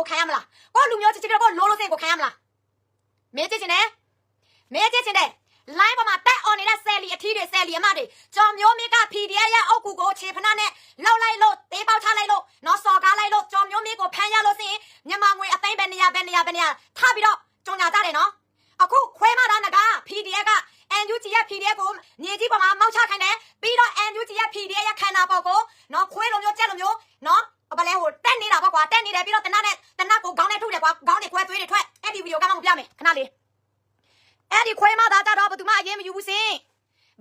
ခံရမလားကိုလူမျိုးချစ်ချစ်ကိုလိုလိုစင်ကိုခံရမလားမင်းချစ်ချင်တယ်လိုင်းပေါ်မှာတက်အောင်နေတဲ့ဆယ်လီအထီးတွေဆယ်လီအမတွေကြော်မျိုးမင်းက PDF ရဲ့အုပ်ကူကိုခြေဖနာနဲ့လောက်လိုက်လို့တေးပေါက်ချလိုက်လို့နော်စော်ကားလိုက်လို့ကြော်မျိုးမင်းကိုဖမ်းရလို့စင်မြန်မာငွေအသိန်းပဲနေရထပြီးတော့ကြုံညာကြတယ်နော်အခုခွဲမသားနက PDF က NUG ရဲ့ PDF ကိုမြေကြီးပေါ်မှာမောက်ချခိုင်းတယ်ပြီးတော့ NUG ရဲ့ PDF ရဲ့ခန္ဓာပေါက်ကိုနော်ခွဲလိုမျိုးကြက်လိုမျိုးနော်ဘာလဲဟိုတက်နေတာပေါ့ကွာတက်နေတယ်ပြီးတော့တနတ်ကိုခေါင်းနဲ့ထုတ်တယ်ကွာခေါင်းတွေခွဲသွေးတွေထွက်အဲ့ဒီဗီဒီယိုကမှမပြမယ်ခဏလေးအဲ့ဒီခွဲမသားကြတော့ဘယ်သူမှအရေးမယူဘူးစင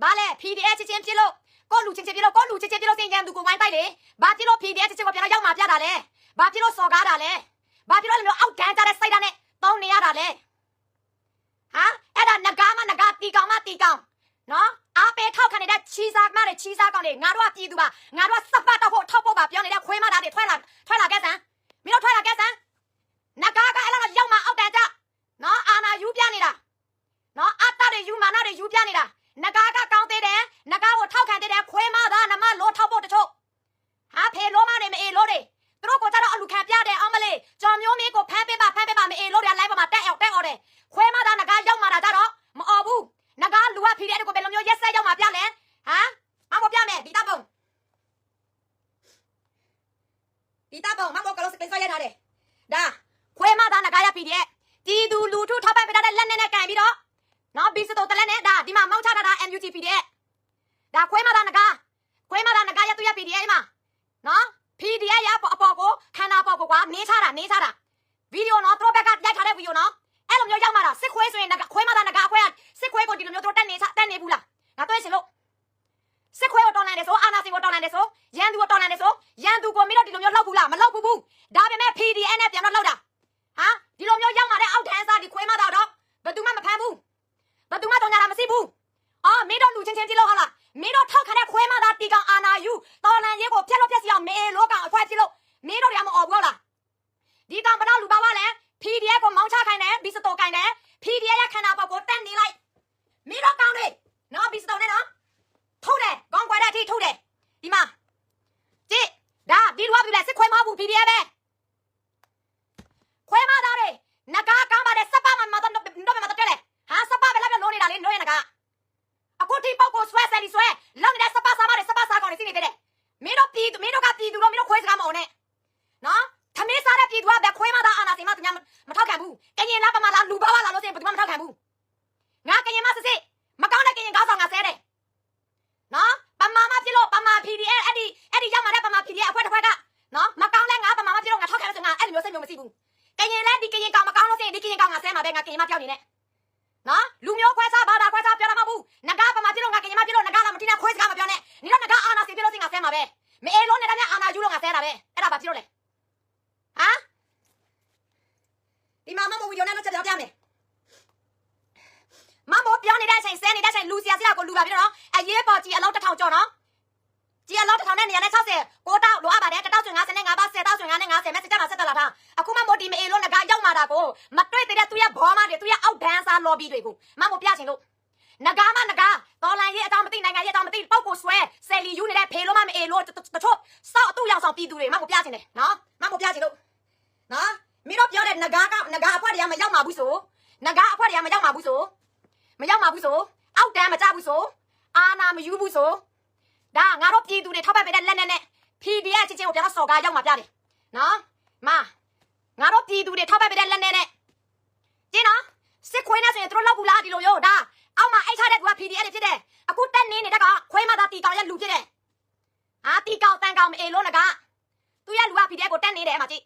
်ဘာလဲ PDF ချင်းချင်းပြစ်လို့ကိုလူချင်းချင်းပြစ်လို့စင်ရန်သူကိုဝိုင်းပိုက်လေဘာပြစ်လို့ PDF ချင်းချင်းကိုပြန်တော့ရောက်မှာပြတာလဲဘာပြစ်လို့စော်ကားတာလဲဘာပြစ်လို့လည်းအောက်တန်းကြတဲ့စိတ်ဓာတ်နဲ့တောင်းနေရတာလဲဟာအဲ့ဒါနဂါမတီကောင်နော်အားပေးထောက်ခံနေတဲ့ချီစားကောင်တွေငါတို့ကပြည်သူပါငါတို့ကစပတ်တော့ဖို့ထောက်ဖို့ပါပြောနေတဲ့ခွဲမသားတွေထွက်လာခဲ့စမ်းမင်းတို့ထွက်လာခဲ့စမ်းနဂါကအဲ့လောက်ရောက်မှာအောက်တန်းကြနော်အာနာယူပြနေတာနော်အတ္တတွေယူမာနတွေယူပြနေတာနဂါကကောင်းသေးတယ်နဂါကိုထောက်ခံသေးတယ်ခွဲမသားနမလို့ထောက်ဖို့တချို့ဟာဖေလို့မနေမအေလို့တွေသူတို့ကိုကြတော့အလူခံပြတယ်အောင်မလေးကြော်မျိုးမင်းကိုဖမ်းပေးပါမအေလို့တွေလိုက်ပါမှာတက်အောင်တယ်ခွဲမသားနဂါရောက်မှာတာကြတော့မအော်ဘူးနဂါလူကဖီတဲ့ကိုဘယ်လိုမျိုးရက်ဆက်ရောက်မှာပြလဲဟမ်မမပြမယ်ဒီတပ်ပုံမမကလို့စပင်းဆွဲရထားတယ်ဒါခွဲမသားနဂါရဖီတဲ့တီသူလူထုထောက်ပံ့ပေးတဲ့လက်နဲ့ကန်ပြီးတော့နော်ဘီစတိုတလက်နဲ့ဒါဒီမှာမောက်ချထားတာ MUG ဖီတဲ့ဒါခွဲမသားနဂါရသူရဖီတဲ့ဒီမှာနော် PDF ရအပေါ်ကိုခန္ဓာပေါ်ကိုကွာနေချတာဗီဒီယိုနော်သူတို့ဘက်ကရိုက်ထားတဲ့ဗီဒီယိုနော်အဲ့လိုမျိုးရောက်မှာတာစစ်ခွဲဆိုရင်ခွဲမသားနဂါခွဲကစစ်ခွဲကိုဒီလိုမျိုးသူတို့တက်နေဘူးလားငါတွေ့ချင်လို့စစ်ခွဲကိုတော်လန်တယ်ဆိုအာနာစီကိုတော်လန်တယ်ဆိုရန်သူကိုတော်လန်တယ်ဆိုရန်သူကိုမင်းတို့ဒီလိုမျိုးလောက်ဘူးလားမလောက်ဘူးဒါပေမဲ့ PDF နဲ့ပြန်တော့လောက်တာဟာဒီလိုမျိုးရောက်မှာတဲ့အောက်ထန်းစားဒီခွဲမသားတော့ဘယ်သူမှမဖမ်းဘူးဘယ်သူမှတော့ညာတာမရှိဘူးအော်မင်းတို့လူချင်းကြည့်လို့ဟုတ်လားမင်းတို့ထောက်ခံတဲ့ခွဲမသားတီကောင်အာနာယူတော်လန်ရေးကိုဖျက်လို့ဖျက်စီအောင်မေလောကောင်အဖွဲကြည့်လို့မင်းတို့တွေကမအော်ဘူးလားဒီကောင်ဘတော့လူပါဝါလဲ PDF ကိုမောင်းချခိုင်းတယ်ဘီစတိုကိုင်တယ် PDF ရခန္ဓာပေါက်ကိုတက်နေလိုက်မင်းတို့ကောင်းလေနော်ဘီစတိုနဲ့နော်ထုတ်တယ်ကောင်းကွယ်တဲ့အထိထုတ်တယ်ဒီမှာကြည့်ဒါဒီလိုပြလဲစစ်ခွဲမဟုတ်ဘူး PDF ပဲခွဲမသားတွေနဂါကောင်းပါတယ်စပမမတော့တက်လေဟာစပပဲလိုက်လို့နေတာလေနိုးရနဂါအခုဒီပေါက်ကိုဆွဲဆယ်လီဆွဲလောက်နေတဲ့စပစားကောင်တွေစီးနေတယ်မင်းတို့ကပြည်သူတို့မင်းတို့ခွဲစကားမအောင်နဲ့နော်သမင်းစားတဲ့ပြည်သူကဘယ်ခွဲမသားအာနာစီမသူများမထောက်ခံဘူးကရင်လားပမာလားလူပါဝါလားလို့ဆိုရင်ဘယ်သူမှမထောက်ခံဘူးငါကရင်မစစ်မကောင်းတဲ့ကရင်ကောင်းဆောင်ငါဆဲတယ်နော်ပမာမဖြစ်လို့ပမာ PDF အဲ့ဒီရောက်มาတဲ့ပမာ PDF အဖွဲတစ်ခွက်ကနော်မကောင်းလဲငါပမာမဖြစ်လို့ငါထောက်ခံလို့ဆိုငါအဲ့လိုမျိုးစိတ်မျိုးမရှိဘူးကရင်လဲဒီကရင်ကောင်မကောင်းလို့ဆိုရင်ဒီကရင်ကောင်ငါဆဲမှာပဲငါကရင်မပြောက်နေနဲ့နော်လူမျိုးခွဲစားဘာသာခွဲစားပြောတာမဟုတ်ဘူးနဂါပမာဖြစ်လို့ငါကရင်မဖြစ်လို့နဂါလာမတိနဲ့ခွဲစကားမပြောနဲ့နင်တို့နဂါအာနာစီဖြစ်လို့စင်ငါဆဲမှာပဲမအေးလုံးနေတဲ့အာနာယူလို့ငါဆဲတာပဲအဲ့ဒါဘာဖြစ်လို့လဲဟာဒီမှာမမဝီဒီယိုနဲ့တော့ချက်ပြောပြမယ်မမပြောနေတဲ့အချိန်ဆဲနေတဲ့အချိန်လူစီယာကိုလူပါပြီနော်အရေးပေါ်ကြီးအလောက်1000ကျော်နော်ကြီးအလောက်1000နဲ့နေရာနဲ့60 6တောက်လိုအပ်ပါတယ်1000ဆို55ပါ10တောက်ဆို50 message မှာဆက်တက်လာတာအခုမမဒီမအေလို့ငါရောက်มาတာကိုမတွေ့တဲ့သူရဲ့ဘောမတွေသူရဲ့အောက်ဒန်းစား lobby တွေကိုမမပြချင်လို့နဂါတော်လန်ရေးအကြောင်းမသိနိုင်ငံရေးအကြောင်းမသိပုတ်ကိုဆွဲဆယ်လီယူနေတဲ့ဖေလို့မအေလို့တချို့စောက်အတူရောက်ဆောင်ပြည်သူတွေမမပြချင်တယ်နော်မမပြချင်လို့နော်မင်းတို့ပြောတဲ့နဂါအဖွဲတွေကမရောက်မှာဘူးဆိုနဂါအဖွဲတွေကမရောက်မှာဘူးဆိုအောက်တန်းမကြဘူးဆိုအာနာမယူဘူးဆိုဒါငါတို့ပြည်သူတွေထောက်ပံ့ပေးတဲ့လက်နဲ့ PDF ချင်းကိုပြန်တော့စော်ကားရောက်မှာပြတယ်နော်မငါတို့ပြည်သူတွေထောက်ပံ့ပေးတဲ့လက်နဲ့ကျင်းနော်စစ်ခွေးနဲ့ဆိုရင်တို့လောက်ဘူးလားဒီလိုမျိုးဒါအောက်မှာအိတ်ချတဲ့သူက PDF တွေဖြစ်တယ်အခုတက်နေနေတဲ့ကခွေးမသားတီကောင်ရဲ့လူဖြစ်တယ်ဟာတီကောင်တန်ကောင်မအေလို့နဂါသူရဲ့လူက PDF ကိုတက်နေတယ်အမကြည့်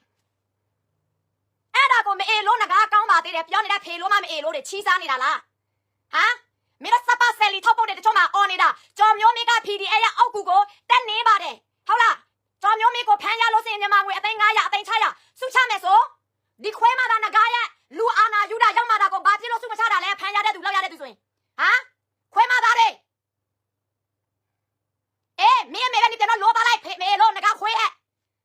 အဲ့ဒါကိုမအေလို့နဂါကောင်းပါသေးတယ်ပြောနေတဲ့ဖေလို့မအေလို့တွေချီးစားနေတာလားဟာမင်းတို့စပတ်ဆယ်လီထောက်ပုတ်တဲ့တချို့မှာအော်နေတာကြော်မျိုးမင်းက PDF ရဲ့အောက်ကူကိုတက်နေပါတယ်ဟုတ်လားကြော်မျိုးမင်းကိုဖမ်းရလို့စင်မြန်မာငွေအသိန်း900အသိန်း600စုချမယ်ဆိုဒီခွဲမသားနဂါရဲ့လူအာနာယူတာရောက်မှာတာကိုဘာဖြစ်လို့စုမချတာလဲဖမ်းရတဲ့သူလောက်ရတဲ့သူဆိုရင်ဟာခွဲမသားတွေမင်းအမေကနေပြန်တော့လောသားလိုက်မေလို့နဂါခွဲဟဲ့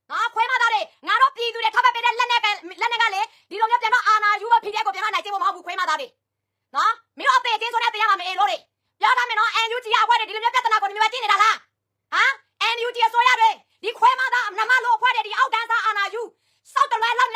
နော်ခွဲမသားတွေငါတို့ပြည်သူတွေထောက်ပံ့ပေးတဲ့လက်နဲ့ကလေဒီလိုမျိုးပြန်တော့အာနာယူဖို့ PDF ကိုပြန်မနိုင်သေးဘူးမဟုတ်ဘူးခွဲမသားတွေနော်မင်းတို့အပေချင်းဆိုတဲ့တရားမှာမအေလို့တွေပြောထားမယ်နော် NUG အဖွဲတွေဒီလိုမျိုးပြဿနာကိုဒီမျိုးကြည့်နေတာလားဟမ် NUG အစိုးရတွေဒီခွဲမသားနမလို့အဖွဲတွေဒီအောက်တန်းစားအာနာယူစောက်တလွဲလောက်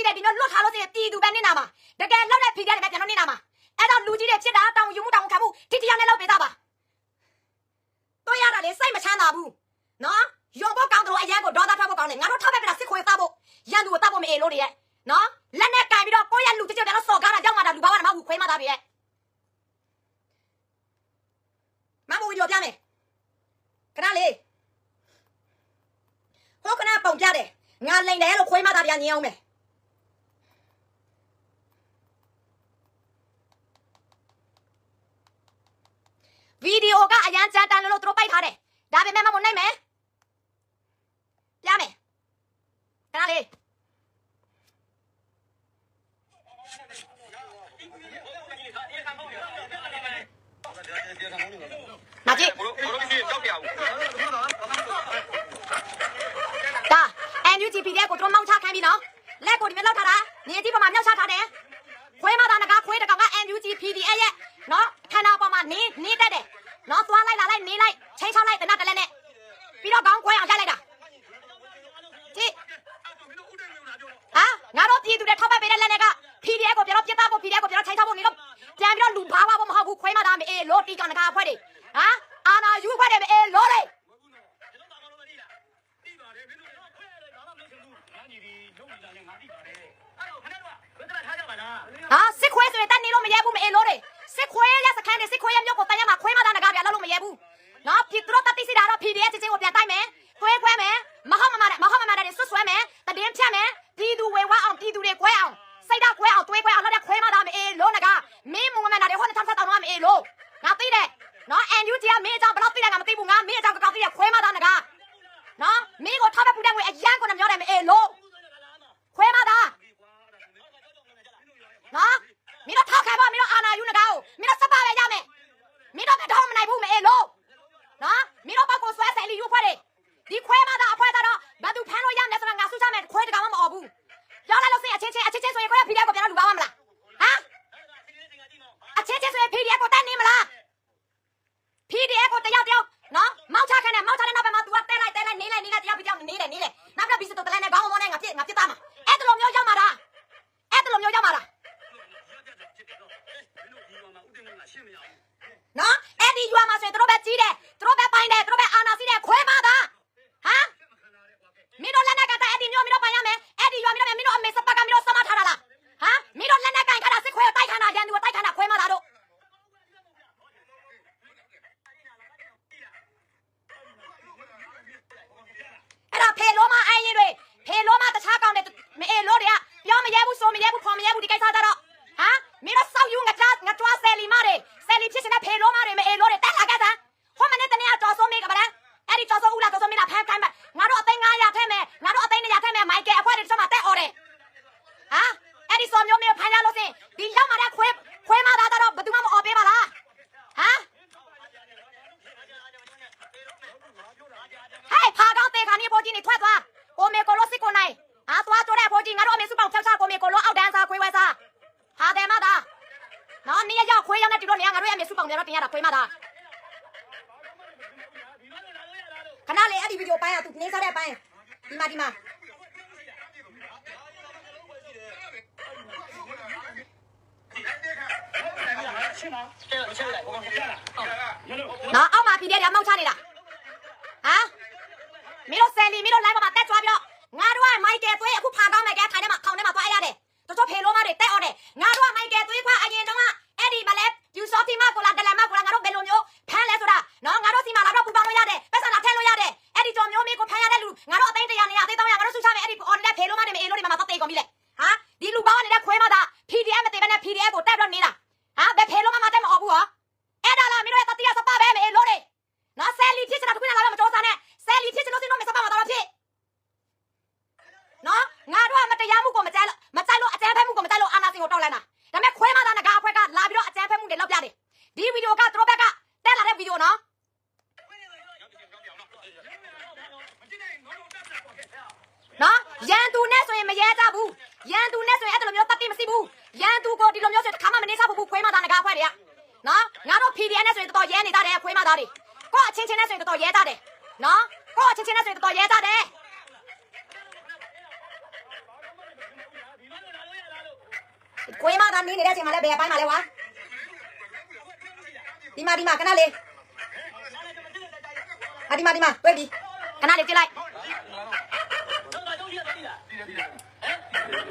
တဲ့ဒီမျိုးလွတ်ထားလို့ဆိုရင်ပြည်သူပဲနင်းနာမှာတကယ်လောက်တဲ့ PDF တွေပဲပြန်လို့နင်းနာမှာအဲ့တော့လူကြီးတွေဖြစ်တာတောင်းယူမှုတောင်းခံမှုတိတိယနဲ့လောက်ပေးသားပါတွေ့ရတာလေစိတ်မချမ်းသာဘူးနော်ရုံဖို့ကောင်းတယ်အရန်ကိုဒေါသထွက်ဖို့ကောင်းတယ်ငါတို့ထောက်ပဲပြတာစစ်ခွေသားဖို့ရန်သူကိုတောက်ဖို့မအေးလို့တွေရဲ့နော်လက်နဲ့ကင်ပြီးတော့ကိုယ့်ရဲ့လူတစ်ချက်ပြန်တော့စော်ကားတာကြောက်မှတာလူဘာဝမဟုတ်ဘူးခွေးမသားပြီရဲ့မမဝီဒီယိုပြမယ်ခဏလေးဟောခဏပုံပြတယ်ငါလိန်တယ်လို့ခွေးမသားပြန်ညင်းအောင်မယ်ဗီဒီယိုကအရန်ကြမ်းတမ်းလို့သူတို့ပိုက်ထားတယ်ဒါပေမဲ့မမနိုင်မယ်ပြမယ်ခဏလေးမကြီးဒါ NUGP တဲ့ကိုတို့မောင်းချခိုင်းပြီနော်လက်ကိုဒီမဲ့လောက်ထားတာနေတိပေါ်မှာမြောက်ချထားတယ်ခွေးမသားငကားခွေးတကောင်က NUGP ရဲ့နော်ခန္ဓာပေါ်မှာနေတတ်တယ်နော်သွားလိုက်လာလိုက်နေလိုက်ချိန်ချောက်လိုက်တနတ်တလဲနဲ့ပြီးတော့ခေါင်းခွဲအောင်ရိုက်လိုက်တာကြည့်ဟာငါတို့ပြည်သူတွေထောက်ပံ့ပေးတဲ့လက်နဲ့က PDF ကိုပြောတော့ပြတ်သားဖို့ PDF ကိုပြောတော့ချိန်ချောက်ဖို့နေတော့ပြန်ပြီးတော့လူဘာဝဖို့မဟုတ်ဘူးခွဲမှသားမအေးလို့တီကောင်ငကားဖွဲ့တယ်ဟာအာနာယူဖွဲ့တယ်မအေးလို့လေဟာစစ်ခွေးဆိုရင်တက်နေလို့မရဲဘူးမအေးလို့လေစစ်ခွေးရဲ့စခန်းနဲ့စစ်ခွေးရဲ့မြို့ကိုတိုင်ရမှာခွေးမသားငကားပြလောက်လို့မရဲဘူးနော်ပြည်သူတို့တတိစီတာတော့ PDF ချင်းချင်းကိုပြန်တိုက်မယ်ခွဲမယ်မဟုတ်မမတဲ့ဆွဆွဲမယ်တည်င်းဖြတ်မယ်ပြည်သူဝေဝါအောင်ပြည်သူတွေခွဲအောင်စိတ်ဓာတ်ခွဲအောင်တွေးခွဲအောင်လုပ်တဲ့ခွဲမသားမအေးလို့ငကားမင်းမုံမနာတယ်ဟောနဲ့ထပ်တောင်းတော့မအေးလို့ငါသိတယ်နော် NUG ကမင်းအကြောင်းဘယ်လောက်သိတယ်ငါမသိဘူးငါမင်းအကြောင်းကောက်သိရခွဲမသားငကားနော်မင်းကိုထောက်တဲ့ပူတဲ့ငွေအရန်ကိုနှမျောတယ်မအေးလို့ခွဲမသားနော်မင်းတို့ထောက်ခဲပါမင်းတို့အာနာယူငကားကိုမင်းတို့စပါပဲရမယ်မင်းတို့ကတော့မနိုင်ဘူးမအေးလို့နော်မင်းတို့ဘောက်ကိုဆွဲဆယ်လီယူဖွဲ့တယ်ဒီခွဲမသားအဖွဲတော့ဘာသူဖမ်းလို့ရမယ်ဆိုတော့ငါဆုချမယ်ခွဲတကောင်မှမအော်ဘူးပြောလိုက်လို့စိအချင်းချင်းဆိုရင်ခွဲ PDF ကိုပြန်တော့လူပါမလားဟမ်အချင်းချင်းဆိုရင် PDF ကိုတက်နေမလား PDF ကိုတယောက်နော်မောက်ချခိုင်းတယ်မောက်ချတဲ့နောက်ပိုင်းမှာ तू ကတဲလိုက်နေလိုက်တယောက်ပြီးတယောက်နေတယ်နောက်ပြီးဘီစတိုတလဲနဲ့ခေါင်းမောနဲ့ငါပြစ်သားမှာအဲ့တလိုမျိုးရောက်မှာလားနော်အဲ့ဒီရွာမှာဆိုရင်တို့ပဲကြီးတယ်တို့ပဲပိုင်တယ်တို့ပဲအာနာစီးတယ်ခွဲမသားဟမ်မင်းတို့လက်နဲ့ကတဲ့အဲ့ဒီမျိုးမင်းတို့ပိုင်ရမယ်အဲ့ဒီရွာမင်းတို့အမေစပတ်ကမင်းတို့စမထားတာလားဟမ်မင်းတို့လက်နဲ့ကင်ခါတာစစ်ခွဲကိုတိုက်ခါတာရန်သူကိုတိုက်ခါတာခွဲမသားတို့အဲ့ဒါဖေလိုမအိုင်းကြီးတွေဖေလိုမတခြားကောင်းတယ်မအေးလို့တွေကပြောမရဲဘူးဆိုမရဲဘူးခေါ်မရဲဘူးဒီကိစ္စကြတော့ဟမ်မင်းတို့စောက်ယူငါကြွားဆယ်လီမတွေဆယ်လီဖြစ်နေတဲ့ဖေလိုမတွေမအေးလို့တွေတက်လာခဲ့စမ်းဟောမနဲ့တနေ့ကကြော်စိုးမေးကပါလားအဲ့ဒီကြော်စိုးဦးလားကြော်စိုးမေးလားဖမ်းခိုင်းမယ်ငါတို့အသိန်း900ထဲမယ်ငါတို့အသိန်း200ထဲမယ်မိုက်ကယ်အဖွဲတွေဆက်မှာတက်អော်တယ်ဟာအဲ့ဒီစော်မျိုးမျိုးဖမ်းရလို့စင်ဒီရောက်มาတဲ့ခွဲမသားတော့ဘယ်သူမှမអော်ပေးပါလားဟမ်ဟဲ့ဖာကောင်းတေခါနေဖို့ကြီးနေထွက်သွားကိုမေကိုလို့စစ်ကိုနိုင်ဟာသွားကြတဲ့ဖို့ကြီးငါတို့အမေစုပေါင်းဖြောက်ချကိုမေကိုလို့အောက်တန်းစားခွေးဝဲစားဟာတယ်မသားနော်နေရောက်ခွေးရောက်နေတူလို့နေငါတို့ရဲ့အမေစုပေါင်းကြတော့တင်ရတာခွေးမသားခဏလေးအဲ့ဒီဗီဒီယိုပိုင်းကသူနေစားတဲ့ပိုင်းဒီမှာနော်အောက်မှာ PDF တွေမောက်ချနေတာဟာမင်းတို့ဆယ်လီမင်းတို့ live ပေါ်မှာတက်ကြွားပြီးတော့ငါတို့ကမိုက်ကယ်သွေးအခုဖာကောင်းမိုက်ကယ်ထိုင်ထဲမှာခေါင်းထဲမှာသွားရတယ်တို့ဖေလိုမတွေတက်အော်တယ်ငါတို့ကမိုက်ကယ်သွေးခွာအရင်တော့အဲ့ဒီမလဲယူဆော့ဖီမကိုလာတလမကိုလာငါတို့ဘယ်လိုမျိုးဖမ်းလဲဆိုတာနော်ငါတို့စီမှာလာတော့ပူပေါင်းလို့ရတယ်ပတ်စံလာထည့်လို့ရတယ်အဲ့ဒီကြော်မျိုးမင်းကိုဖမ်းရတဲ့လူငါတို့အသိန်း100 200အသိ300ငါတို့စုချမယ်အဲ့ဒီအော်တဲ့ဖေလိုမတွေမအေးလို့တွေမှာသွားတေးကုန်ပြီလေဟာဒီလူပေါင်းနေတဲ့ခွဲမသား PDF မတေးဘဲနဲ့ PDF ကိုတက်ပြီးတော့နေတာဟာဘယ်ဖေလိုမတက်မအော်ဘူးဟောအဲ့ဒါလားမင်းတို့ရဲ့တတိယစပပဲမအေးလို့တွေနော်ဆယ်လီဖြစ်ချင်တာတခုနဲ့လာတော့မကြောစားနဲ့ဆယ်လီဖြစ်ချင်လို့စင်တော့မစပမှာတော့ဖြစ်နော်ငါတို့ကမတရားမှုကိုမကြိုက်လို့အကြမ်းဖက်မှုကိုမကြိုက်လို့အာနာစင်ကိုတောက်လိုက်တာဒါပေမဲ့ခွဲမသားငကားအဖွဲ့ကလာပြီးတော့အကြမ်းဖက်မှုတွေလောက်ပြတယ်ဒီဗီဒီယိုကသူတို့ဘက်ကတက်လာတဲ့ဗီဒီယိုနော်နော်ရန်သူနဲ့ဆိုရင်မရဲကြဘူးရန်သူနဲ့ဆိုရင်အဲ့လိုမျိုးတတိမရှိဘူးရန်သူကိုဒီလိုမျိုးဆိုတခါမှမနေစားဘူးခွဲမသားငကားအဖွဲ့တွေကနော်ငါတို့ PDF နဲ့ဆိုရင်တော်တော်ရဲနေကြတယ်ခွဲမသားတွေကိုအချင်းချင်းနဲ့ဆိုရင်တော်တော်ရဲကြတယ်နော်ကိုအချင်းချင်းနဲ့ဆိုရင်တော်တော်ရဲကြတယ် ခွေးမသာနေနေတဲ့အချိန်မှာလည်းဘယ်ပိုင်းမှာလဲဝါဒီမှာခဏလေးဒီမှာတွေ့ပြီခဏလေးကြည့်လိုက်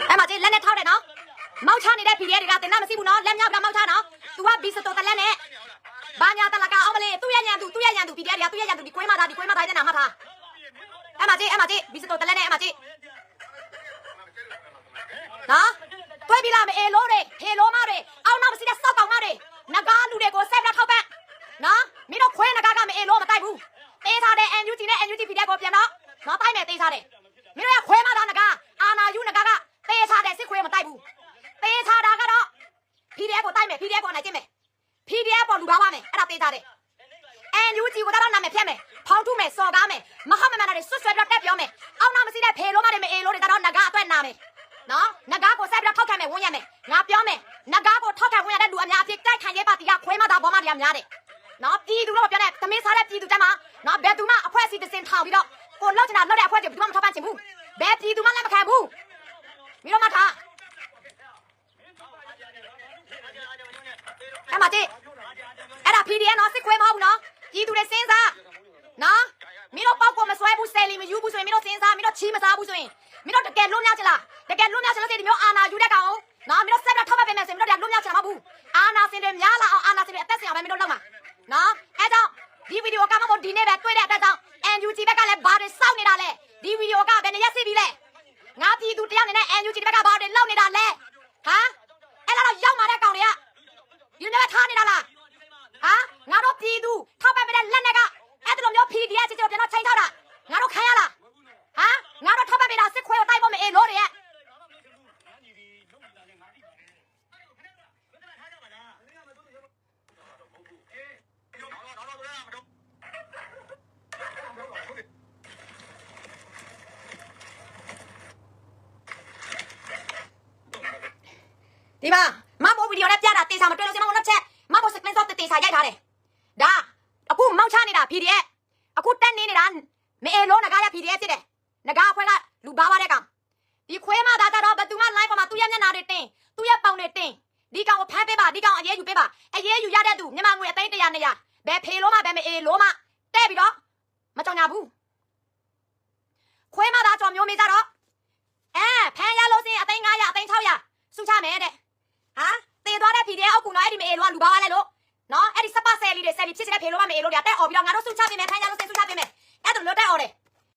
အဲ့မှာကြည့်လက်နဲ့ထောက်တယ်နော်မောက်ချနေတဲ့ PDF တွေကတင်တာမရှိဘူးနော်လက်မြောက်တာမောက်ချနော် तू ကဘီစတိုတလက်နဲ့ဘာညာတလကအောင်မလေးသူ့ရဲ့ညံသူ PDF တွေကသူ့ရဲ့ညံသူဒီခွေးမသားတဲ့နာမှတ်ထားအဲ့မှာကြည့်ဘီစတိုတလက်နဲ့အဲ့မှာကြည့်နော်တွေ့ပြီလားမအေလို့တွေဟေလို့မတွေအောင်းနောက်မရှိတဲ့စောက်ကောင်မတွေငကားလူတွေကိုဆက်ပြထောက်ပံ့နော်မင်းတို့ခွေးငကားကမအေလို့မတိုက်ဘူးတေးထားတဲ့ NUG နဲ့ NUG PDF ကိုပြန်တော့နော်တိုက်မယ်တေးထားတယ်မင်းတို့ကခွေးမသားငကားအာနာယူငကားကတေးထားတဲ့စစ်ခွေးမတိုက်ဘူးတေးထားတာကတော့ PDF ကိုတိုက်မယ် PDF ကိုနိုင်ကျင့်မယ် PDF ပေါ်လူပါပါမယ်အဲ့ဒါတေးထားတယ် NUG ကိုတော့နာမည်ဖြတ်မယ်ဖောင်းထုမယ်စော်ကားမယ်မဟုတ်မမှန်တာတွေဆွဆွဲပြတက်ပြောမယ်အောင်းနောက်မရှိတဲ့ဖေလို့မတွေမအေလို့တွေတော့ငကားအတွက်နာမယ်နော်ငကားကိုဆက်ပြထောက်ခံမယ်ဝန်ရမယ်ငါပြောမယ်ငကားကိုထောက်ခံဝန်ရတဲ့လူအများအပြည့်တိုက်ခံရဲပါတီကခွေးမသားဘောမတွေကများတယ်နော်ပြည်သူတို့ပြောတဲ့သမင်းစားတဲ့ပြည်သူတက်မှာနော်ဘယ်သူမှအဖွဲ့အစည်းတစ်စင်ထောင်ပြီးတော့ကိုလောက်ချင်တာလောက်တဲ့အဖွဲ့တွေဘယ်သူမှမထောက်ပံ့ချင်ဘူးဘယ်ပြည်သူမှလည်းမခံဘူးမင်းတို့မှထားအဲ့မှာကြည့်အဲ့ဒါ PDF နော်စစ်ခွေးမဟုတ်ဘူးနော်ပြည်သူတွေစဉ်းစားနော်မင်းတို့ပေါက်ကိုမဆွဲဘူးဆယ်လီမယူဘူးဆိုရင်မင်းတို့စဉ်းစားမင်းတို့ချီးမစားဘူးဆိုရင်မင်းတို့တကယ်လွတ်မြောက်ချလားတကယ်လွတ်မြောက်ချလို့ဒီမျိုးအာနာယူတဲ့ကောင်နော်မင်းတို့ဆက်ပြီးထောက်ပံ့ပေးမယ်ဆိုရင်မင်းတို့လွတ်မြောက်ချမှာမဟုတ်ဘူးအာနာစင်တွေများလာအောင်အာနာစင်တွေအသက်ရှင်အောင်ပဲမင်းတို့လုပ်မှာနော်အဲ့ကြောင့်ဒီဗီဒီယိုကမှမဟုတ်ဒီနေ့ပဲတွေ့တဲ့အတွက်ကြောင့် NUG ဘက်ကလည်းဘာတွေစောင့်နေတာလဲဒီဗီဒီယိုကဘယ်နဲ့ရက်စီပြီလဲငါပြည်သူတယောက်နေနဲ့ NUG ဘက်ကဘာတွေလုပ်နေတာလဲဟမ်အဲ့ဒါတော့ရောက်มาတဲ့ကောင်တွေကဒီနေ့ထားနေတာလားငါတို့ပြည်သူထောက်ပံ့ပေးတဲ့လက်နက်ကအဲ့လိုမျိုး PDF ချစ်ချစ်ပြန်တော့ချိန်ထားတာငါတို့ခံရလားငါတို့ထောက်ပံ့ပေးတာစစ်ခွေးကိုတိုက်ဖို့မအေးလို့တွေရဲ့ဒီမှာမမိုးဗီဒီယိုနဲ့ပြတာတေးစာမတွေ့လို့စင်မနောက်ချက်မမိုးစကလင်းစောတေးစာရိုက်ထားတယ်ဒါအခုမောက်ချနေတာ PDF အခုတက်နေနေတာမအေလုံးငကားရ PDF ဖြစ်တယ်ငကားအဖွဲ့ကလူဘားတဲ့ကောင်ဒီခွေးမသားတော့ဘသူမှ live ပေါ်မှာသူ့ရဲ့မျက်နှာတွေတင်သူ့ရဲ့ပေါင်တွေတင်ဒီကောင်ကိုဖမ်းပေးပါဒီကောင်အရေးယူပေးပါအရေးယူရတဲ့သူမြန်မာငွေအသိန်း100 200ဘယ်ဖေလို့မှဘယ်မအေလို့မှတဲ့ပြီးတော့မကြောင်ညာဘူးခွေးမသားကြော်မျိုးမေးကြတော့ဖမ်းရလို့စင်အသိန်း900အသိန်း600စုချမယ်တဲ့တေးသွားတဲ့ PDF အောက်ကူနော်အဲ့ဒီမအေလို့ကလူဘားလဲလို့နော်အဲ့ဒီစပတ်ဆယ်လီတွေဆယ်လီဖြစ်နေတဲ့ဖေလို့မှမအေလို့တွေတက်អော်ပြီးတော့ငါတို့စုချပေးမယ်ဖမ်းရလို့စင်စုချပေးမယ်အဲ့ဒါလွတ်တက်អော်တယ်